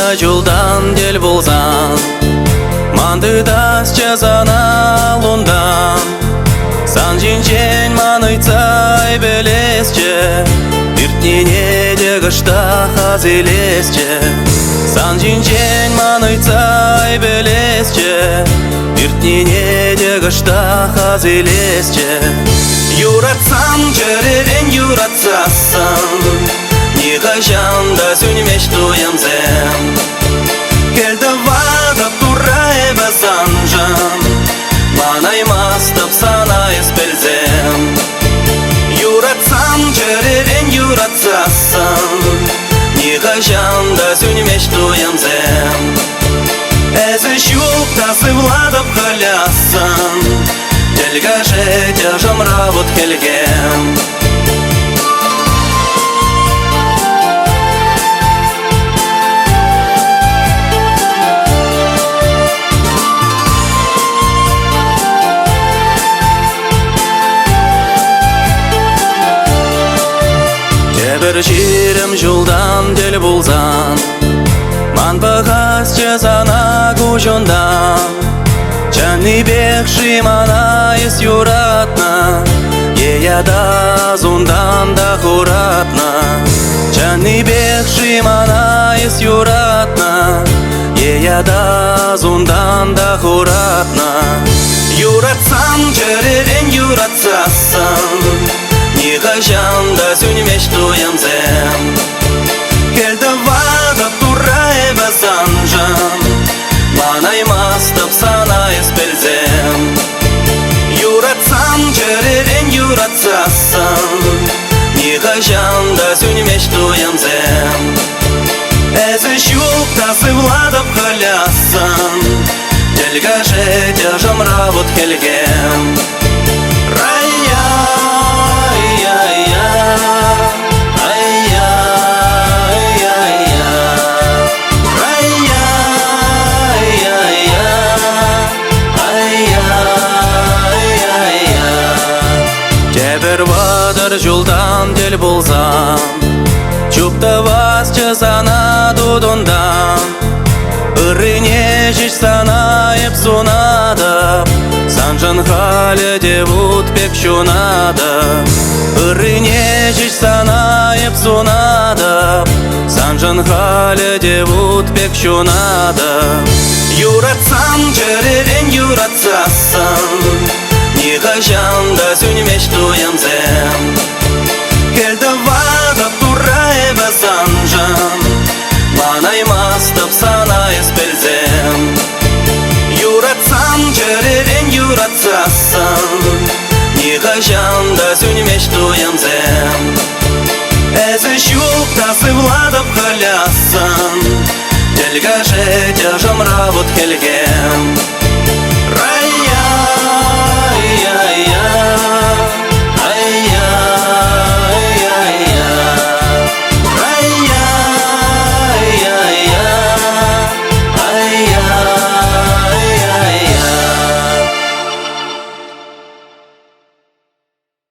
Ала жолдан дел болсаң, мандыдас жазана лундан. Сан жинжен маныйцай белесче, иртнене дегышта хазелесче. Сан жинжен маныйцай белесче, иртнене дегышта хазелесче. Юратсам жеререн юратсасын, никачан да сөнмеш туямзем. Келді вада турай басанжан, манаймастып санайыз белзем. Юратсам жеререн юратсасын, никачан да сөнмеш туямзем. Әзі шуктасы владып халясын, телгаже тяжам работ келгем. Бір жерім жолдан дел болсан, ман бағас жазана кужондан. Чанны бекши манайыз юратна, еяда зундан да хуратна. Чанны бекши манайыз юратна, еяда зундан да хуратна. Юратсам жеререн юратсасын, никачан да сөнмеш туямзем. Келді вада турай басанжан, манаймастып санайыз белзем. Юратсам жеререн юратсасын, никачан да сөнмеш туямзем. Әзі шуктасы владып халясын, телгаже тяжам работ келгем. Бір вадар жолдан дел болсам, чупта вас жазана дудондан. Ырыне жеш санайып сонада, санжан халі деп утпек шунада. Ырыне жеш санайып сонада, санжан халі деп утпек шунада. Юратсам жеререн юратсасын, никачан да сөнмеш туямзем. Келді вада турай басанжан, манаймастып санайыз белзем. Юратсам жеререн юратсасын, никачан да сөнмеш туямзем. Әзі шуктасы владып халясын, телгаже тяжам работ келгем.